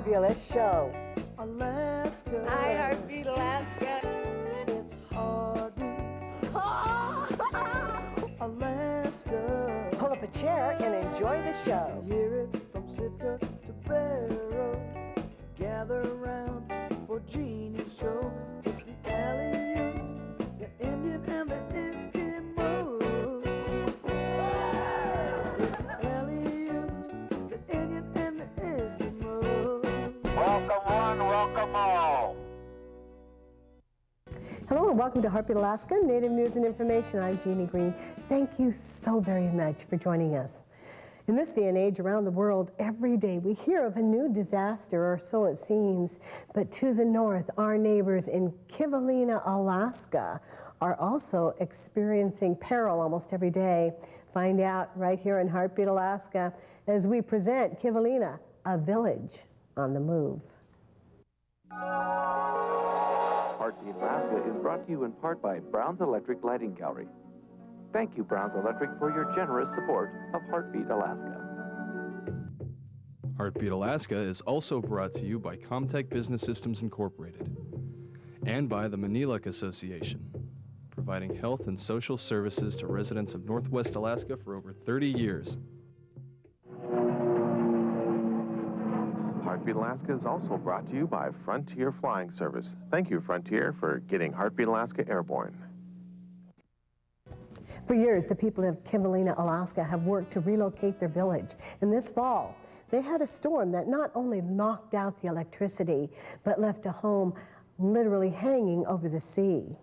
fabulous show. Alaska. Hi, Heartbeat Alaska. It's heartbeat. Alaska. Pull up a chair and enjoy the show. Hear it from Sitka to Barrow. Gather around for Jeannie's show. It's the Aleut, the Indian, and the Eskimo. It's the Aleut, the Indian, and the Eskimo. Welcome one, welcome all. Hello and welcome to Heartbeat Alaska, Native News and Information. I'm Jeannie Green. Thank you so very much for joining us. In this day and age around the world, every day we hear of a new disaster, or so it seems. But to the north, our neighbors in Kivalina, Alaska, are also experiencing peril almost every day. Find out right here in Heartbeat Alaska as we present Kivalina, a village on the move. Heartbeat Alaska is brought to you in part by Brown's Electric Lighting Gallery. Thank you, Brown's Electric, for your generous support of Heartbeat Alaska. Heartbeat Alaska is also brought to you by Comtech Business Systems Incorporated and by the Maniluk Association, providing health and social services to residents of Northwest Alaska for over 30 years. Heartbeat Alaska is also brought to you by Frontier Flying Service. Thank you, Frontier, for getting Heartbeat Alaska airborne. For years, the people of Kivalina, Alaska have worked to relocate their village. And this fall, they had a storm that not only knocked out the electricity, but left a home literally hanging over the sea.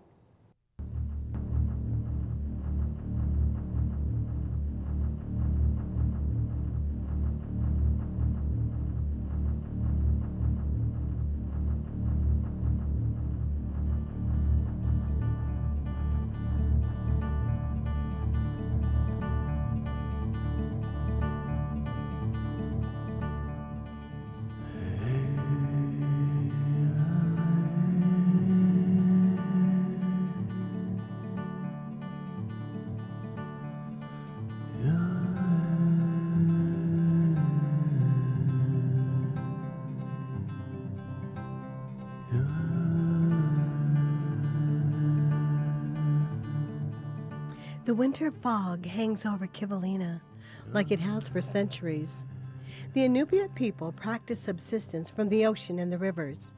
The winter fog hangs over Kivalina like it has for centuries. The Inupiat people practice subsistence from the ocean and the rivers.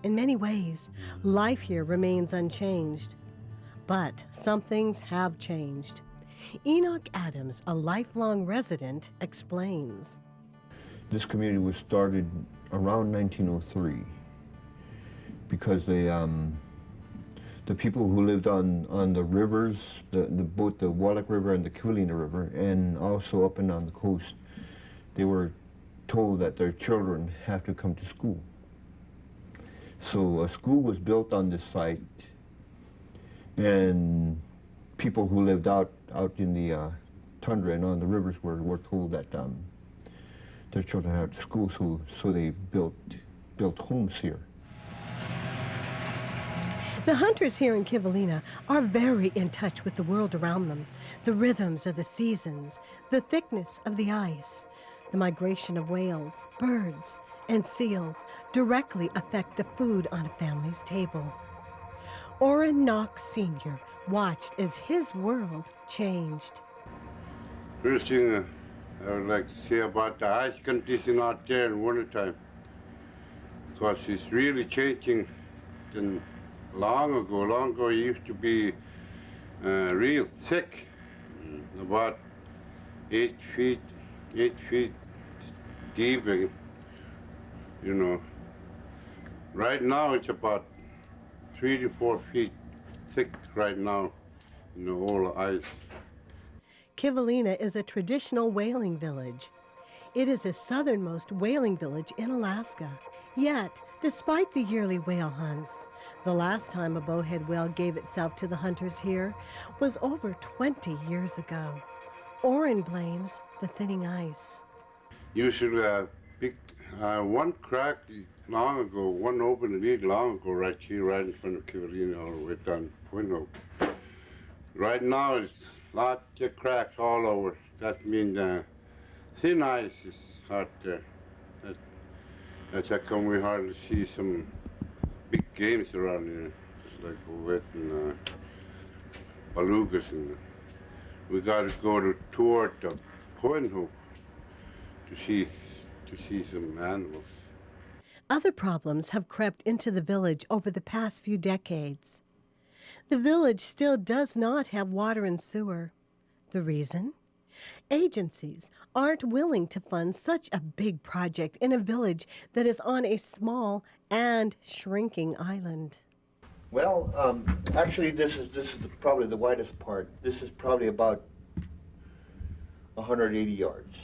In many ways, life here remains unchanged. But some things have changed. Enoch Adams, a lifelong resident, explains. This community was started around 1903 because the people who lived on the rivers, both the Wallach River and the Kivalina River, and also up and on the coast, they were told that their children have to come to school. So a school was built on this site, and people who lived out in the tundra and on the rivers were told that their children had to school, so they built homes here. The hunters here in Kivalina are very in touch with the world around them. The rhythms of the seasons, the thickness of the ice, the migration of whales, birds, and seals directly affect the food on a family's table. Oran Knox Sr. watched as his world changed. First thing I would like to say about the ice condition out there in wintertime, because it's really changing than long ago. Long ago it used to be real thick, about 8 feet deep, you know. Right now it's about 3 to 4 feet thick right now, all the ice. Kivalina is a traditional whaling village. It is the southernmost whaling village in Alaska. Yet, despite the yearly whale hunts, the last time a bowhead whale gave itself to the hunters here was over 20 years ago. Oran blames the thinning ice. Usually one crack long ago, one open lead long ago right here, right in front of Kivalina, all the way down Point Hope. Right now it's lots of cracks all over. That means thin ice is out there. That's how come we hardly see some big games around here. It's like Wet and Belugas, and we got to go toward the Point Hope to see some animals. Other problems have crept into the village over the past few decades. The village still does not have water and sewer. The reason? Agencies aren't willing to fund such a big project in a village that is on a small and shrinking island. Well, actually, this is probably the widest part. This is probably about 180 yards.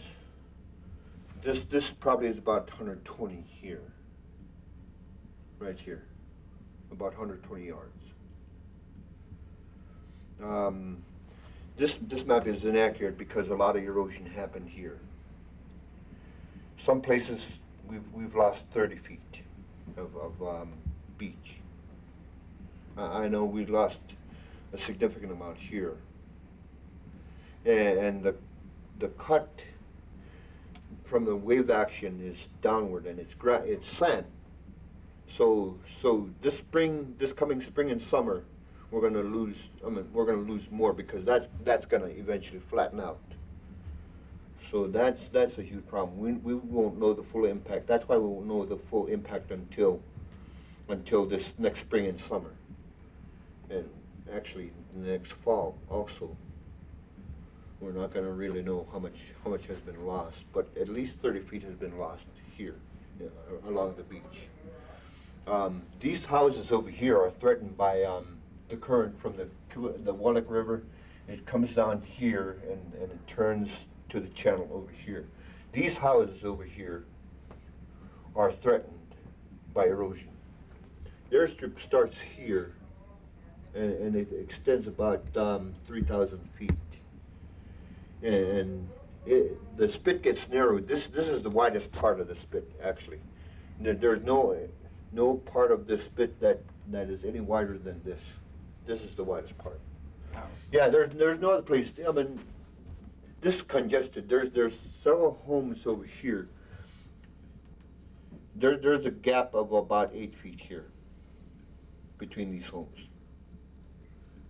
This probably is about 120 here. Right here, about 120 yards. This map is inaccurate because a lot of erosion happened here. Some places we've lost 30 feet of beach. I know we lost a significant amount here, and the cut from the wave action is downward, and it's sand. So this coming spring and summer, we're going to lose. We're going to lose more because that's going to eventually flatten out. So that's a huge problem. We won't know the full impact. That's why we won't know the full impact until this next spring and summer, and actually next fall also. We're not going to really know how much has been lost, but at least 30 feet has been lost here, along the beach. These houses over here are threatened by the current from the Wallach River. It comes down here and it turns to the channel over here. These houses over here are threatened by erosion. The airstrip starts here and it extends about 3,000 feet. And the spit gets narrowed. This is the widest part of the spit, actually. There's no part of this spit that is any wider than this. This is the widest part. Yeah, there's no other place. I mean, this is congested. There's several homes over here. There's a gap of about 8 feet here between these homes.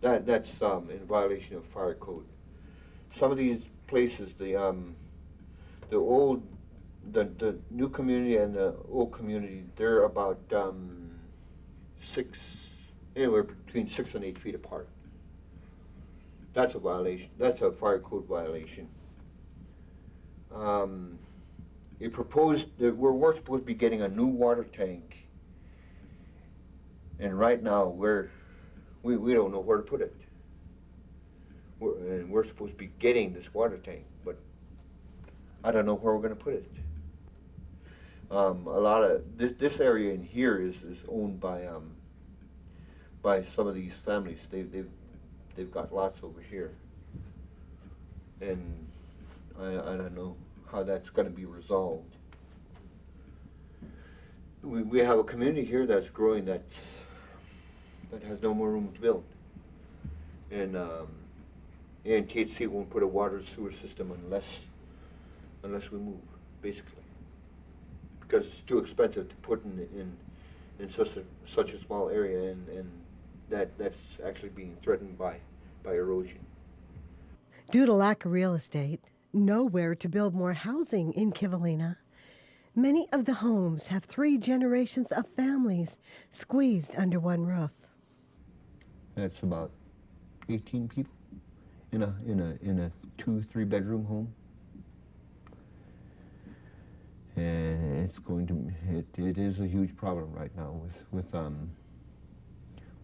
That's in violation of fire code. Some of these places, the new community and the old community, they're about anywhere between 6 and 8 feet apart. That's a violation. That's a fire code violation. It proposed that we're supposed to be getting a new water tank, and right now we don't know where to put it. We're supposed to be getting this water tank, but I don't know where we're going to put it. A lot of this area in here is owned by some of these families. They've got lots over here, and I don't know how that's going to be resolved. We have a community here that's growing that has no more room to build, and THC won't put a water sewer system unless we move, basically, because it's too expensive to put in such a small area, and that's actually being threatened by erosion. Due to lack of real estate, nowhere to build more housing in Kivalina, many of the homes have 3 generations of families squeezed under one roof. That's about 18 people in a 2-3 bedroom home. And it is a huge problem right now with some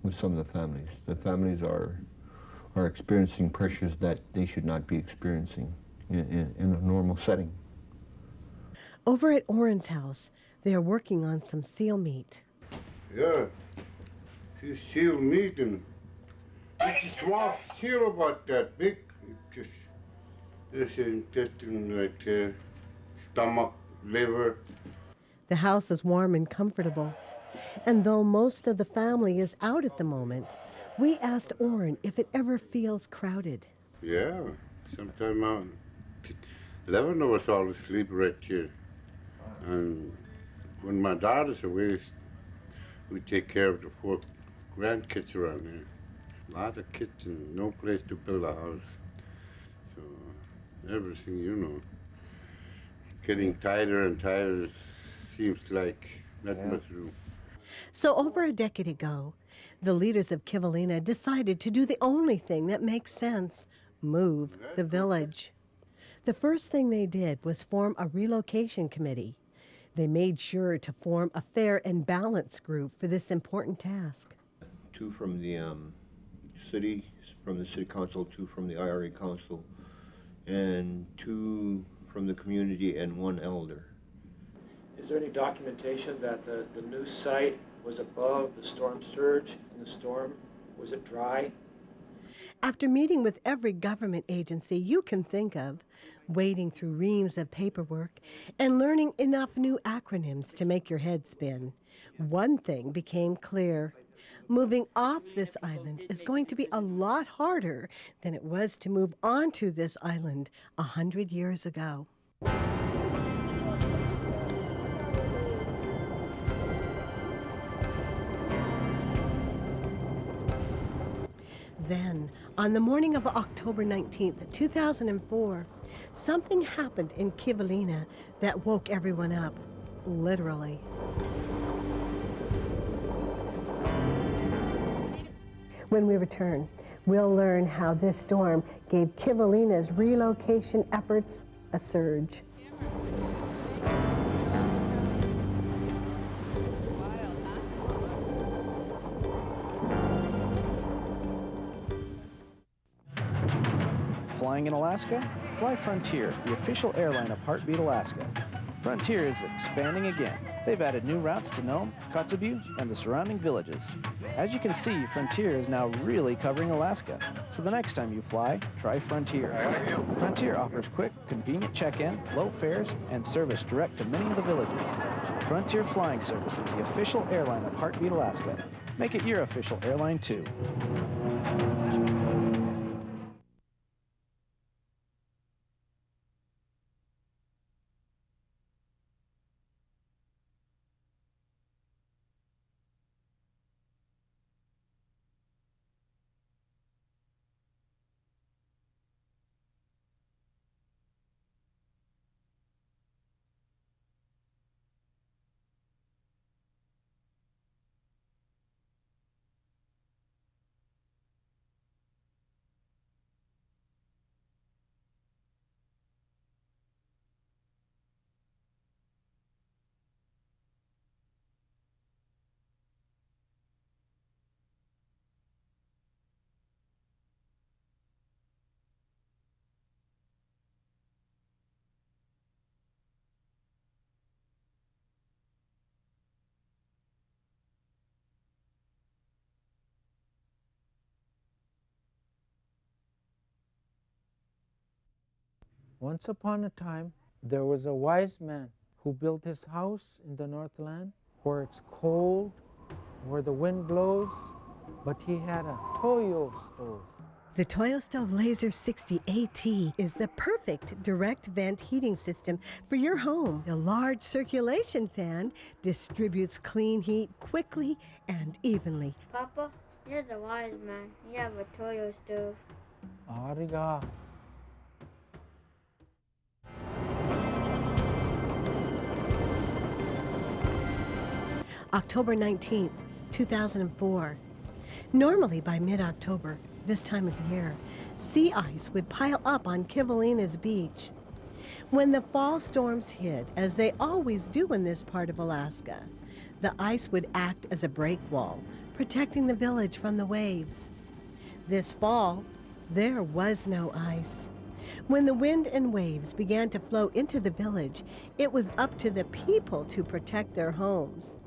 of the families. The families are experiencing pressures that they should not be experiencing in a normal setting. Over at Oran's house, they are working on some seal meat. Yeah, it's seal meat, and it's a small seal about that big. It's just there's intestine right there, stomach, liver. The house is warm and comfortable, and though most of the family is out at the moment, we asked Oran if it ever feels crowded. Yeah, sometime 11 of us all asleep right here. And when my daughter's away, we take care of the 4 grandkids around here. A lot of kids and no place to build a house. So everything, you know, getting tighter and tighter, seems like not much room. So over a decade ago, the leaders of Kivalina decided to do the only thing that makes sense, move the village. The first thing they did was form a relocation committee. They made sure to form a fair and balanced group for this important task. 2 from the city council, 2 from the IRA council, and 2 from the community and 1 elder. Is there any documentation that the new site was above the storm surge in the storm? Was it dry? After meeting with every government agency you can think of, wading through reams of paperwork, and learning enough new acronyms to make your head spin, one thing became clear. Moving off this island is going to be a lot harder than it was to move onto this island 100 years ago. Then, on the morning of October 19th, 2004, something happened in Kivalina that woke everyone up, literally. When we return, we'll learn how this storm gave Kivalina's relocation efforts a surge. Flying in Alaska? Fly Frontier, the official airline of Heartbeat Alaska. Frontier is expanding again. They've added new routes to Nome, Kotzebue, and the surrounding villages. As you can see, Frontier is now really covering Alaska. So the next time you fly, try Frontier. Frontier offers quick, convenient check-in, low fares, and service direct to many of the villages. Frontier Flying Service is the official airline of Heartbeat Alaska. Make it your official airline too. Once upon a time, there was a wise man who built his house in the Northland where it's cold, where the wind blows, but he had a Toyo stove. The Toyo Stove Laser 60 AT is the perfect direct vent heating system for your home. The large circulation fan distributes clean heat quickly and evenly. Papa, you're the wise man. You have a Toyo stove. Ariga. October 19th, 2004. Normally by mid-October, this time of year, sea ice would pile up on Kivalina's beach. When the fall storms hit, as they always do in this part of Alaska, the ice would act as a break wall, protecting the village from the waves. This fall, there was no ice. When the wind and waves began to flow into the village, it was up to the people to protect their homes.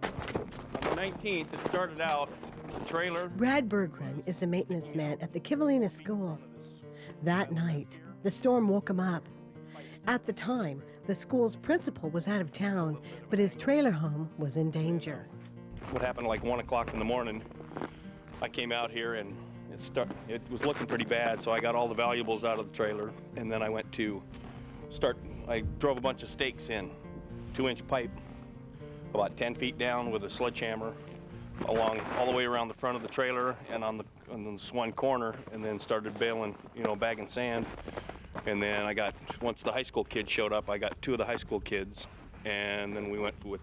On the 19th, it started out, the trailer. Brad Bergsrud is the maintenance man at the Kivalina school. That night, the storm woke him up. At the time, the school's principal was out of town, but his trailer home was in danger. What happened like 1 o'clock in the morning, I came out here and it was looking pretty bad, so I got all the valuables out of the trailer, and then I went to I drove a bunch of stakes in, 2-inch pipe, about 10 feet down with a sledgehammer along all the way around the front of the trailer and on this one corner, and then started baling, bagging sand. And then once the high school kids showed up, I got 2 of the high school kids, and then we went with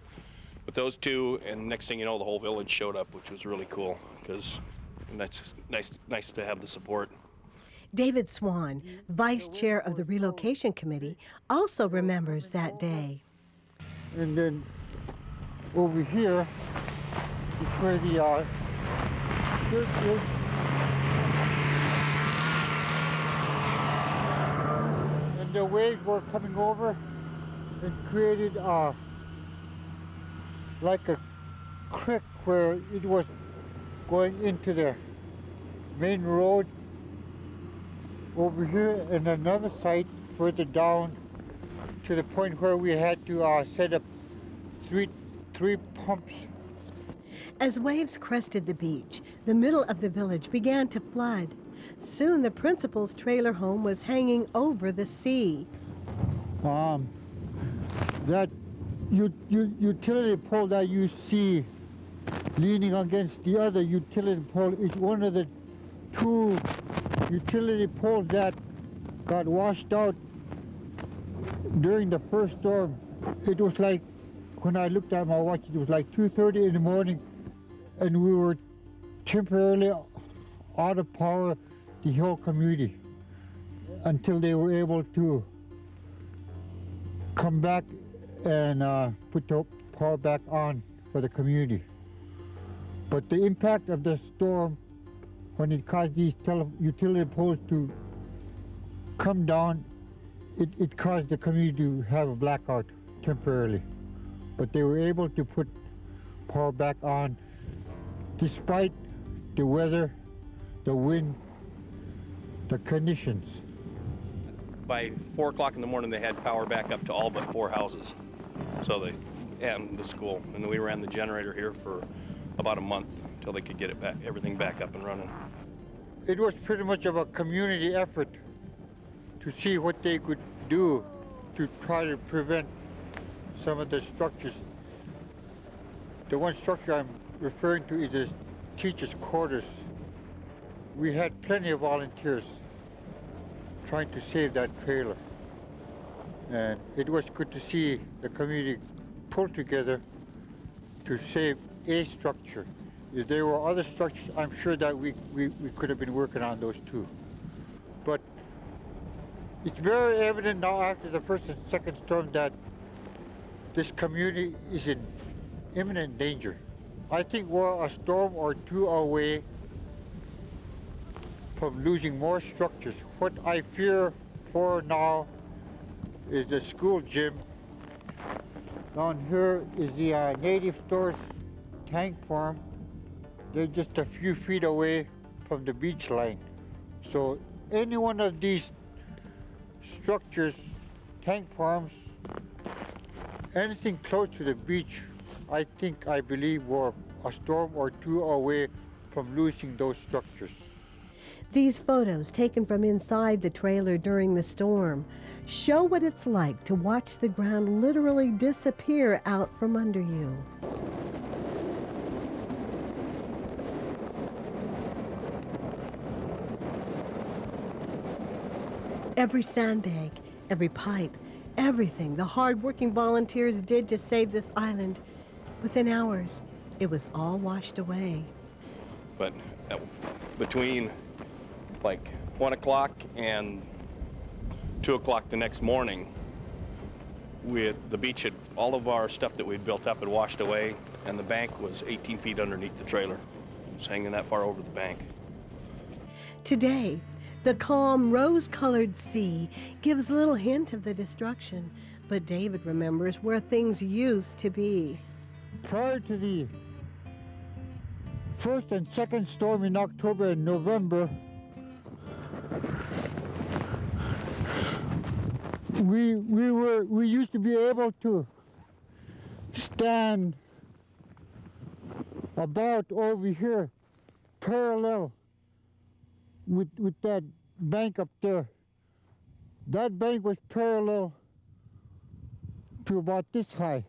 those 2, and next thing you know, the whole village showed up, which was really cool, because that's nice to have the support. David Swan, vice chair of the Relocation Committee, also remembers that day. And then over here is where the church is. And the waves were coming over and created like a creek where it was going into the main road over here, and another site further down to the point where we had to set up three pumps. As waves crested the beach, the middle of the village began to flood. Soon the principal's trailer home was hanging over the sea. That utility pole that you see leaning against the other utility pole is one of the 2 utility poles that got washed out during the first storm. It was like, when I looked at my watch, it was like 2:30 in the morning, and we were temporarily out of power, the whole community, until they were able to come back and put the power back on for the community. But the impact of the storm, when it caused these utility poles to come down, it caused the community to have a blackout temporarily. But they were able to put power back on despite the weather, the wind, the conditions. By 4 o'clock in the morning, they had power back up to all but 4 houses, and the school. And then we ran the generator here for about a month until they could get everything back up and running. It was pretty much of a community effort to see what they could do to try to prevent some of the structures. The one structure I'm referring to is the teachers' quarters. We had plenty of volunteers trying to save that trailer. And it was good to see the community pull together to save a structure. If there were other structures, I'm sure that we could have been working on those too. But it's very evident now after the first and second storm that this community is in imminent danger. I think we're a storm or 2 away from losing more structures. What I fear for now is the school gym. Down here is the native stores tank farm. They're just a few feet away from the beach line. So any one of these structures, tank farms, anything close to the beach, I believe we're a storm or 2 away from losing those structures. These photos taken from inside the trailer during the storm show what it's like to watch the ground literally disappear out from under you. Every sandbag, every pipe, everything the hard-working volunteers did to save this island, within hours, it was all washed away. But between like 1 o'clock and 2 o'clock the next morning, the beach had, all of our stuff that we'd built up had washed away, and the bank was 18 feet underneath the trailer. It was hanging that far over the bank. Today, the calm, rose-colored sea gives little hint of the destruction, but David remembers where things used to be. Prior to the first and second storm in October and November, we used to be able to stand about over here, parallel with that bank up there. That bank was parallel to about this high.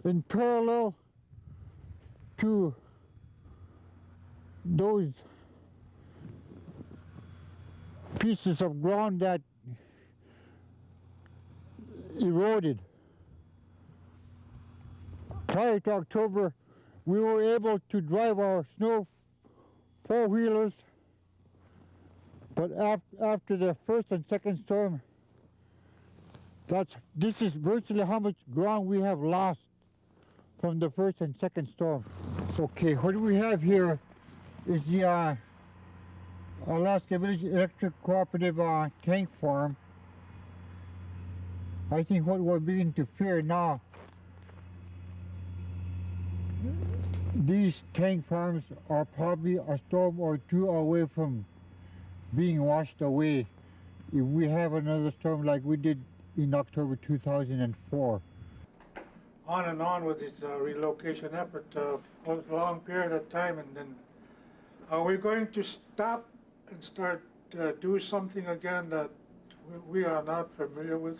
in parallel to those pieces of ground that eroded. Prior to October, we were able to drive our snow four-wheelers, but after the first and second storm, this is virtually how much ground we have lost from the first and second storm. Okay, what we have here is the Alaska Village Electric Cooperative tank farm. I think what we're beginning to fear now, these tank farms are probably a storm or two away from being washed away if we have another storm like we did in October 2004. On and on with this relocation effort for a long period of time, and then are we going to stop and start do something again that we are not familiar with?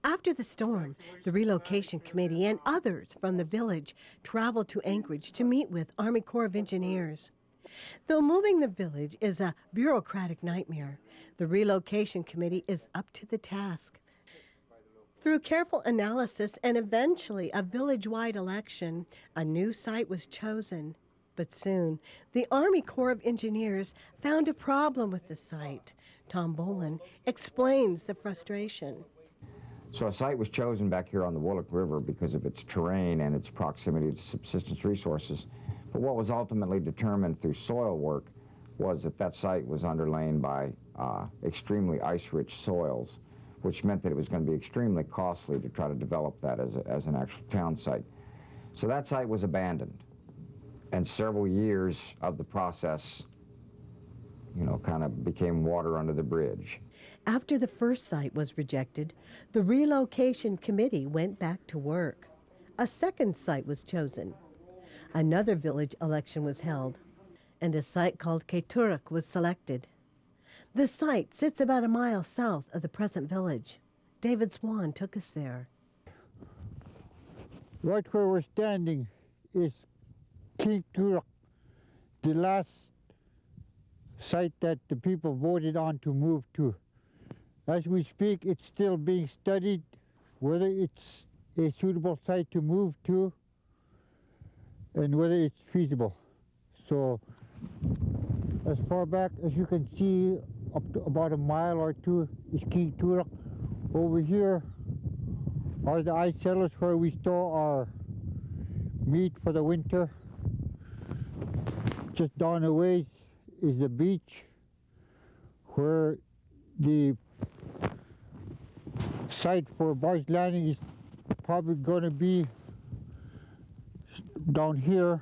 After the storm, the Relocation Committee and others from the village traveled to Anchorage to meet with Army Corps of Engineers. Though moving the village is a bureaucratic nightmare, the Relocation Committee is up to the task. Through careful analysis and eventually a village-wide election, a new site was chosen. But soon, the Army Corps of Engineers found a problem with the site. Tom Boland explains the frustration. So a site was chosen back here on the Woollock River because of its terrain and its proximity to subsistence resources. But what was ultimately determined through soil work was that that site was underlain by extremely ice-rich soils, which meant that it was going to be extremely costly to try to develop that as an actual town site. So that site was abandoned. And several years of the process, you know, kind of became water under the bridge. After the first site was rejected, the Relocation Committee went back to work. A second site was chosen. Another village election was held, and a site called Keturuk was selected. The site sits about a mile south of the present village. David Swan took us there. Right where we're standing is Keturuk, the last site that the people voted on to move to. As we speak, it's still being studied whether it's a suitable site to move to and whether it's feasible. So as far back as you can see, up to about a mile or two is Keturuk. Over here are the ice cellars where we store our meat for the winter. Just down the ways is the beach where the site for barge landing is probably going to be down here,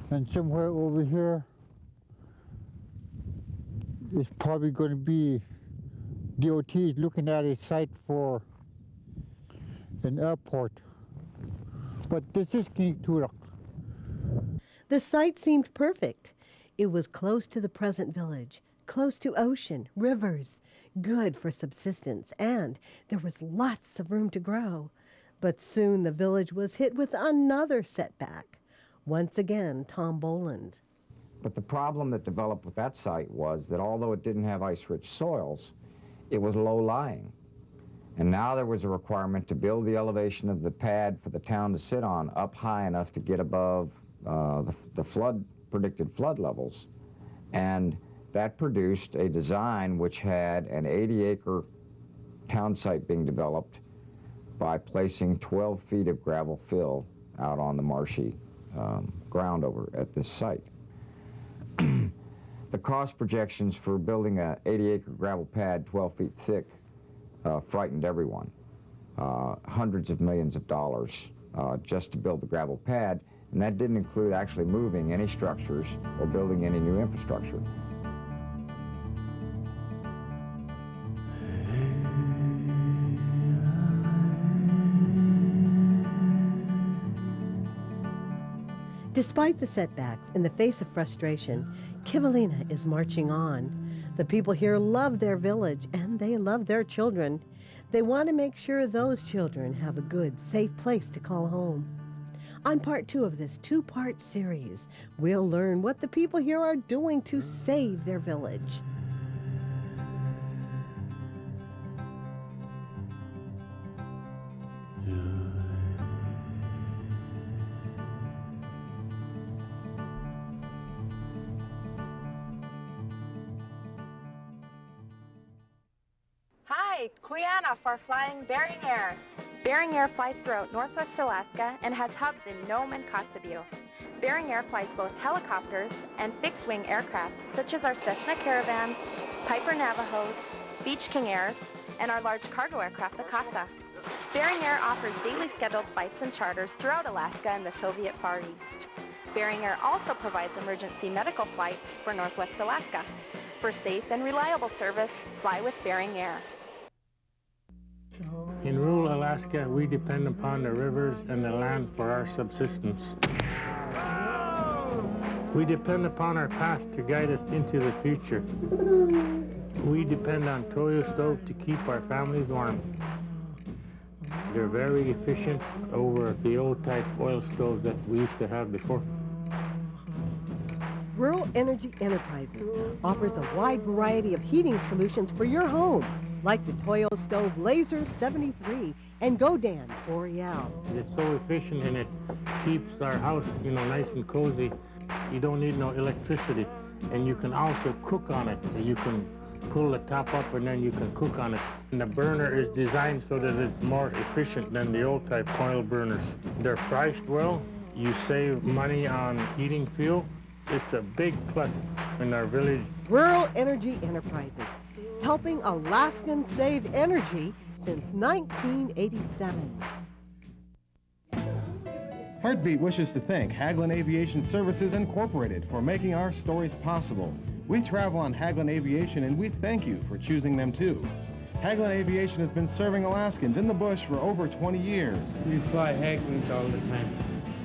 and somewhere over here is probably going to be DOT is looking at a site for an airport. But this is Keturuk. The site seemed perfect. It was close to the present village, close to ocean, rivers, good for subsistence, and there was lots of room to grow. But soon the village was hit with another setback. Once again, Tom Boland. But the problem that developed with that site was that although it didn't have ice-rich soils, it was low-lying. And now there was a requirement to build the elevation of the pad for the town to sit on up high enough to get above the predicted flood levels. And that produced a design which had an 80-acre town site being developed by placing 12 feet of gravel fill out on the marshy ground over at this site. The cost projections for building a 80-acre gravel pad 12 feet thick frightened everyone. Hundreds of millions of dollars just to build the gravel pad, and that didn't include actually moving any structures or building any new infrastructure. Despite the setbacks, in the face of frustration, Kivalina is marching on. The people here love their village and they love their children. They want to make sure those children have a good, safe place to call home. On part 2 of this 2-part series, we'll learn what the people here are doing to save their village. Hi, Quiana for flying Bering Air. Bering Air flies throughout Northwest Alaska and has hubs in Nome and Kotzebue. Bering Air flies both helicopters and fixed-wing aircraft, such as our Cessna Caravans, Piper Navajos, Beach King Airs, and our large cargo aircraft, the Casa. Bering Air offers daily scheduled flights and charters throughout Alaska and the Soviet Far East. Bering Air also provides emergency medical flights for Northwest Alaska. For safe and reliable service, fly with Bering Air. In rural Alaska, we depend upon the rivers and the land for our subsistence. We depend upon our past to guide us into the future. We depend on toyo stove to keep our families warm. They're very efficient over the old type oil stoves that we used to have before. Rural Energy Enterprises offers a wide variety of heating solutions for your home, like the Toyo Stove Laser 73 and Godan Boreal. It's so efficient and it keeps our house, nice and cozy. You don't need no electricity, and you can also cook on it. You can pull the top up and then you can cook on it. And the burner is designed so that it's more efficient than the old type oil burners. They're priced well. You save money on heating fuel. It's a big plus in our village. Rural Energy Enterprises, helping Alaskans save energy since 1987. Heartbeat wishes to thank Hagelin Aviation Services Incorporated for making our stories possible. We travel on Hagelin Aviation and we thank you for choosing them too. Hagelin Aviation has been serving Alaskans in the bush for over 20 years. We fly Hagelins all the time.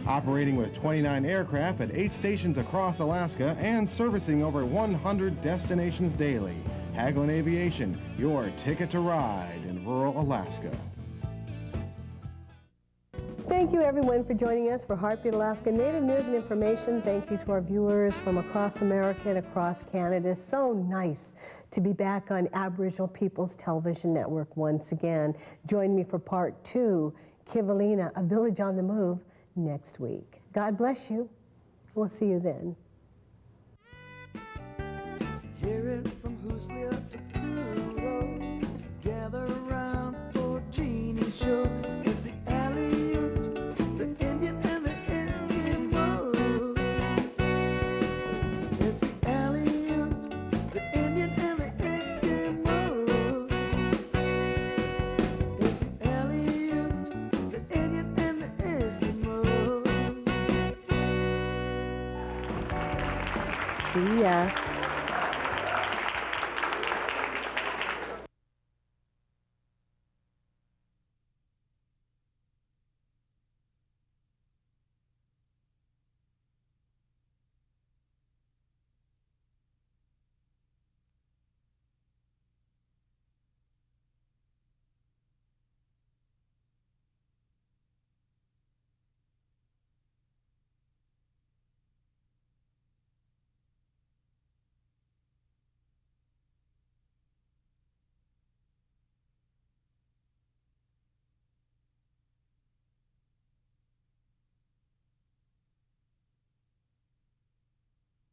Operating with 29 aircraft at 8 stations across Alaska and servicing over 100 destinations daily. Hagelin Aviation, your ticket to ride in rural Alaska. Thank you, everyone, for joining us for Heartbeat Alaska Native News and Information. Thank you to our viewers from across America and across Canada. So nice to be back on Aboriginal Peoples Television Network once again. Join me for part 2, Kivalina, A Village on the Move, next week. God bless you. We'll see you then. Hear it from Hooslia to Pluto. Gather around for Jeannie's show. It's the Aleut, the Indian and the Eskimo. It's the Aleut, the Indian and the Eskimo. It's the Aleut, the Indian and the Eskimo. See ya.